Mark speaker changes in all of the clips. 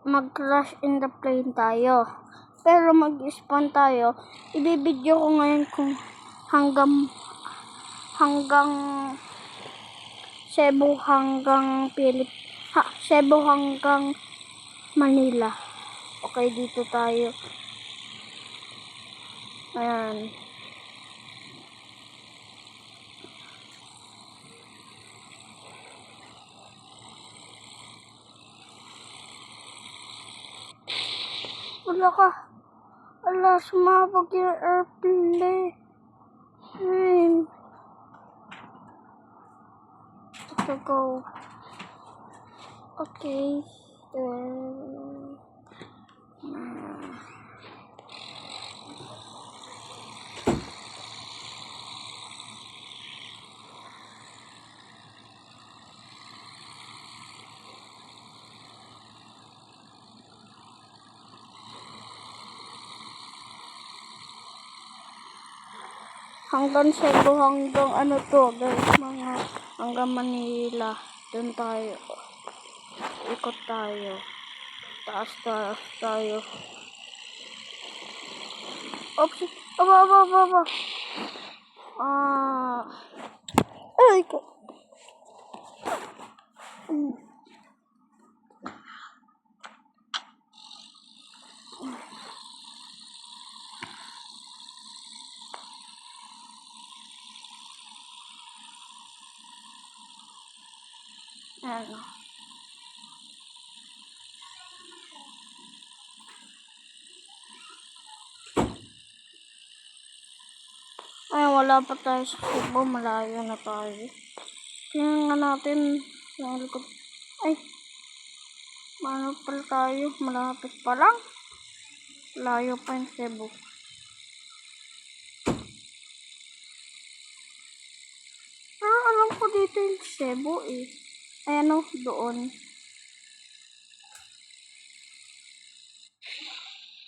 Speaker 1: mag-crash in the plane tayo. Pero mag-spawn tayo. Ibibidyo ko ngayon kung hanggang Cebu hanggang Cebu hanggang Manila. Okay, dito tayo. Ayan. Wala ka. Ala, sumabog yung airplane. To go. Okay. Hanggang Cebu, hanggang ano to guys, hanggang Manila. Doon tayo. Ikot tayo. Taas tayo. Oops. Aba. Ay ko. Ano? Ay, wala pa tayo sa Cebu. Malayo na tayo. Tingnan nga natin yung likod. Ay, ano pala tayo? Malapit pa lang. Layo pa yung Cebu. Pero alam ko dito yung Cebu eh. Ay, ano? Doon.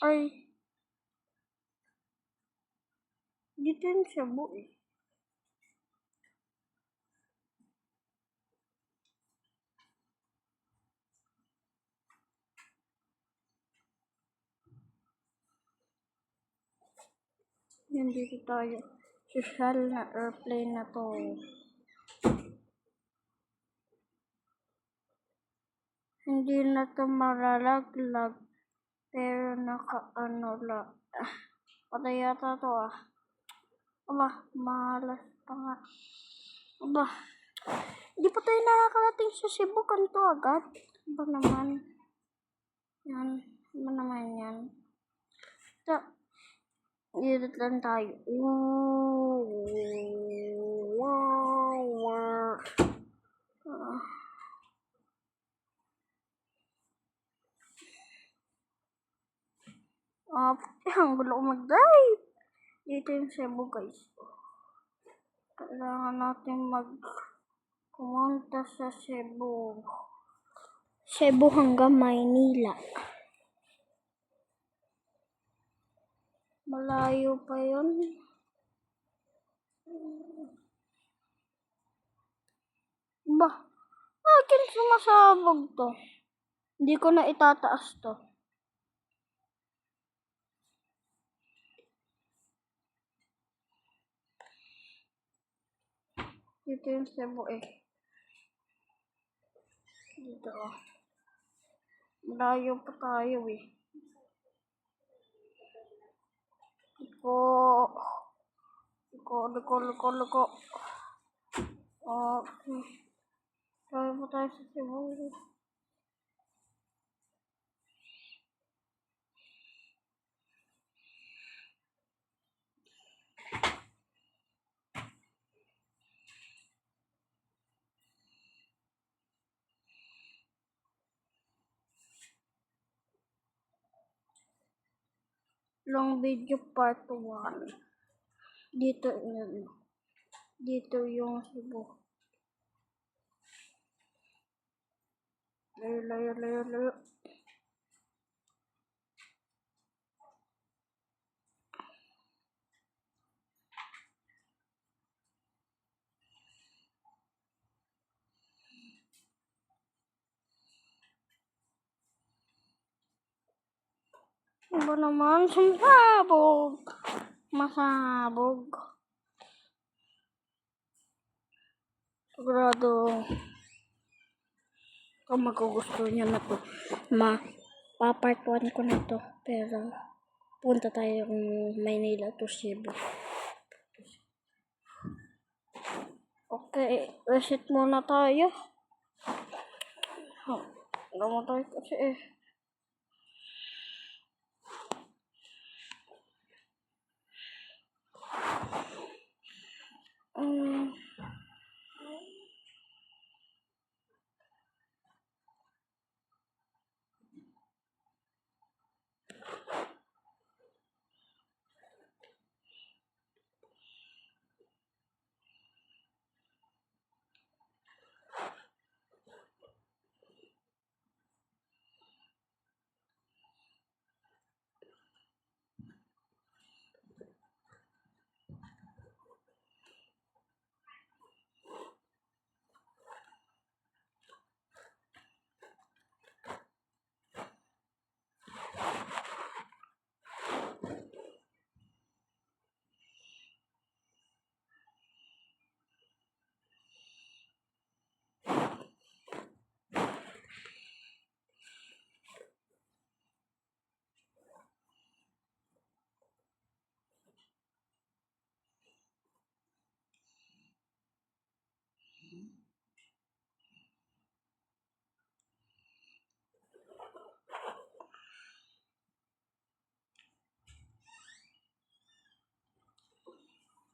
Speaker 1: Ay. Dito yung Cebu eh. Yan, dito tayo. Social na airplane na to. Hindi na to malalaglag. Pero naka-ano lang. Patay yata to ah. Aba, malas pa nga. Aba, hindi pa tayo nakakarating sa Cebu. Kanto agad. Aba naman. Yan. Aba naman yan. So, dito lang tayo. Wow. Ang gulo ko mag-dive. Dito yung Cebu guys. Kailangan natin pumunta sa Cebu. Cebu hanggang Maynila. Malayo pa yun. Ba, akin sumasabog to. Hindi ko na itataas to. Dito yung Cebu eh. Dito oh. Malayo pa tayo eh. Liko. Okay. Tayo po tayo sa Cebu. Long video part 1. Dito yung Cebu. Layo. Ano ba naman? Sumasabog. Masabog. Sigurado kung magugustuhan niyo na to. Papart 1 ko na to. Pero punta tayo ng Maynila to Cebu. Okay, reset muna tayo. Namatay kasi eh.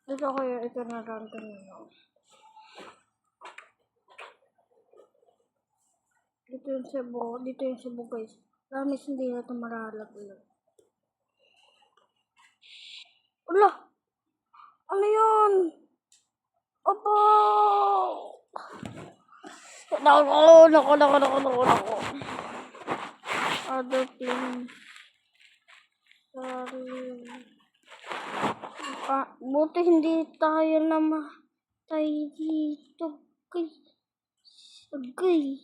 Speaker 1: Dito kayo, ito na lang kanina. Dito yung Cebu guys. Promise hindi na ito maralaglag. Ala! Ano yun? Opo! Nako. Other things. Sorry. Buti hindi tayo namatay dito. Agay.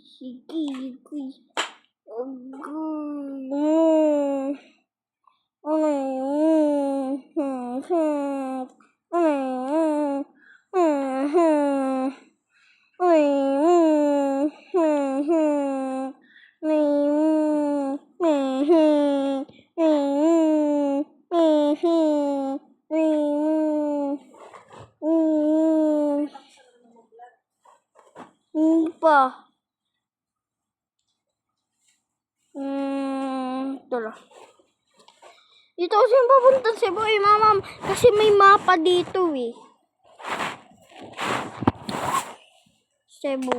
Speaker 1: Pa. Ito lang. Dito kasi yung papuntang Cebu eh, mama. Kasi may mapa dito eh. Cebu.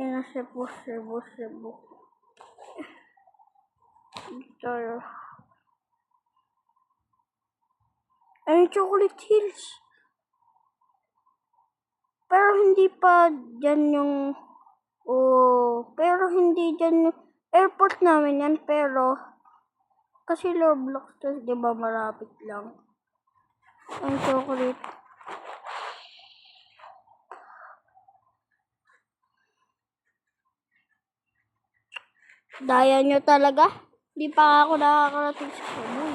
Speaker 1: Yan na Cebu. Ito. Ay, Chocolate Hills. Pero hindi pa dyan yung... pero hindi dyan yung airport namin yan. Pero, kasi Roblox to, di ba malapit lang. Ang chocolate. Daya nyo talaga? Di pa ako nakakarating sa Cebu.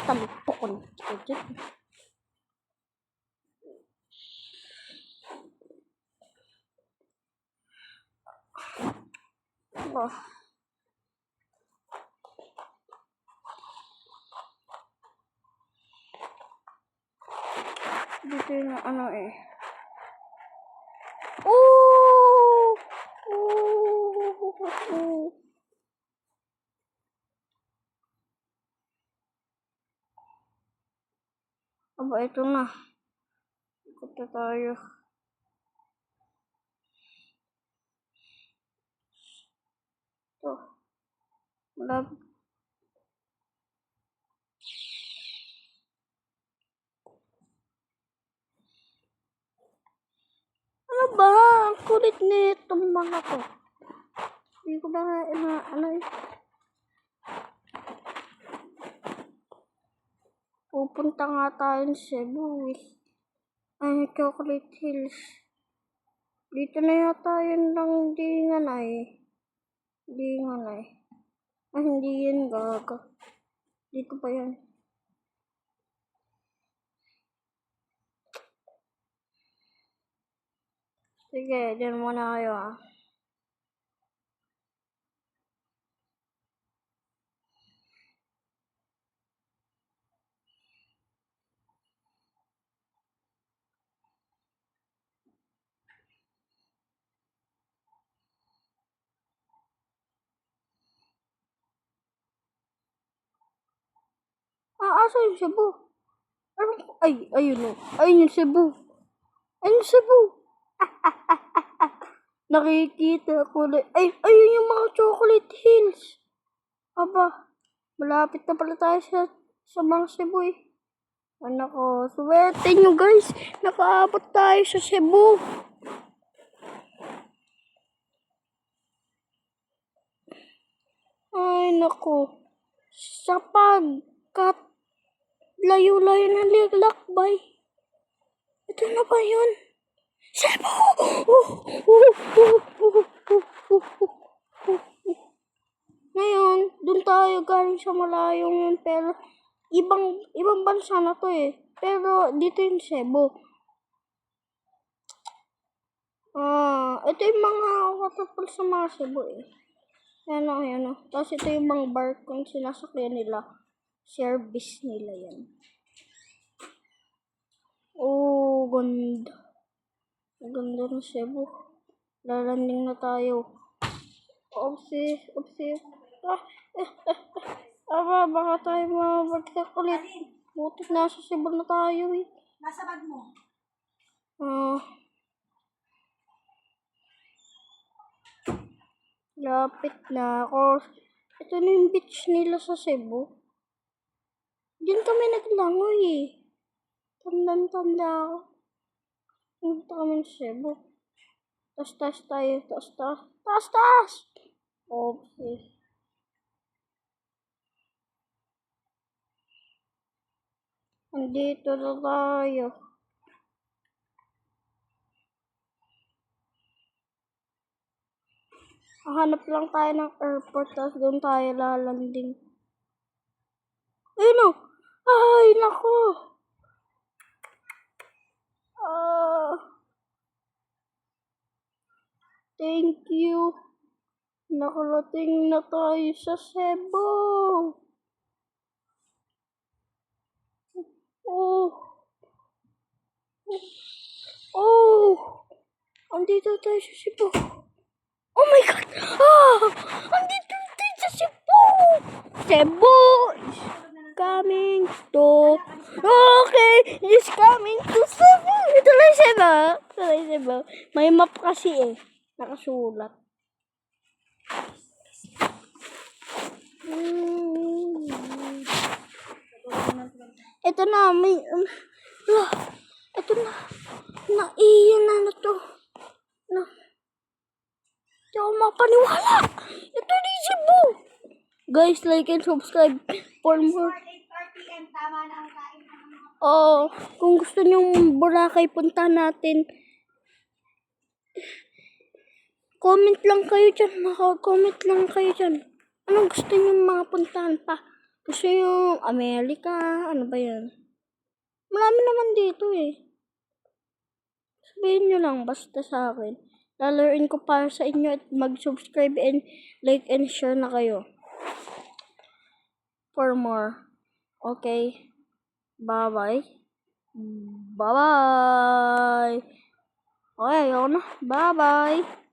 Speaker 1: Talipokon ko dyan. Dito yung ano eh. Aba, ito na. Ikot na tayo. Ito. Malapit. Ano ba? Ang kulit nitong mga to. Hindi ko na ano eh. Pupunta nga tayo sa Cebu eh. Ay, Chocolate Hills. Dito na yata yun lang dingan ay. Hindi nga na eh. Ah, hindi yan gaga. Dito pa yan. Sige, dyan muna kayo ah. Ah, asa yung Cebu? Ay, ayun o. Ayun yung Cebu. Ayun yung Cebu. Nakikita ko na. Ay, ayun yung mga chocolate hills. Aba, malapit na pala tayo sa mga Cebu eh. Ano ko, swerte nyo guys. Nakaabot tayo sa Cebu. Ay, nako. Sa pagkat layo-layo ng liglakbay. Ito na ba yun? Cebu! Ngayon, dun tayo galing sa malayong yun, pero ibang bansa na to eh. Pero dito yung Cebu. Ito yung mga waterfall sa mga Cebu eh. Ayan o. Tapos ito yung mga barkong sinasakyan nila. Service nila yan. Oh, ganda. Ganda ng Cebu. Lalanding na tayo. Opsi. Baka tayo mabagsak ulit. Butit nasa Cebu na tayo eh.
Speaker 2: Nasa bag mo?
Speaker 1: Lapit na ako. Ito na yung beach nila sa Cebu. Diyan kami naglangoy eh. Tanda ako. Punta kami sa Cebu. Taas tayo. Taas! Okay. Andito na tayo. Hanap lang tayo ng airport, tapos doon tayo lalanding. Ayun o! Ay, nako! Thank you. Nakarating na tayo sa Cebu. Andito tayo sa Cebu. Oh my God! Andito tayo sa Cebu! Cebu is coming to... Okay! Is coming to Cebu! Ito lang Cebu. May map kasi eh. Nakasulat. Ito na, ito na. Naiyan na to. Hindi ako mapaniwala. Ito di Cebu. Guys, like and subscribe for more.
Speaker 2: 8:30 tama na ang kain.
Speaker 1: Kung gusto nyong Boracay, punta natin. Comment lang kayo dyan. Comment lang kayo dyan. Anong gusto nyong mga puntahan pa? Gusto nyong Amerika? Ano ba yan? Marami naman dito eh. Sabihin nyo lang basta sa akin. Lalaroin ko para sa inyo at mag-subscribe and like and share na kayo. For more. Okay? Bye-bye. Bye-bye. Okay, ayoko na. Bye-bye.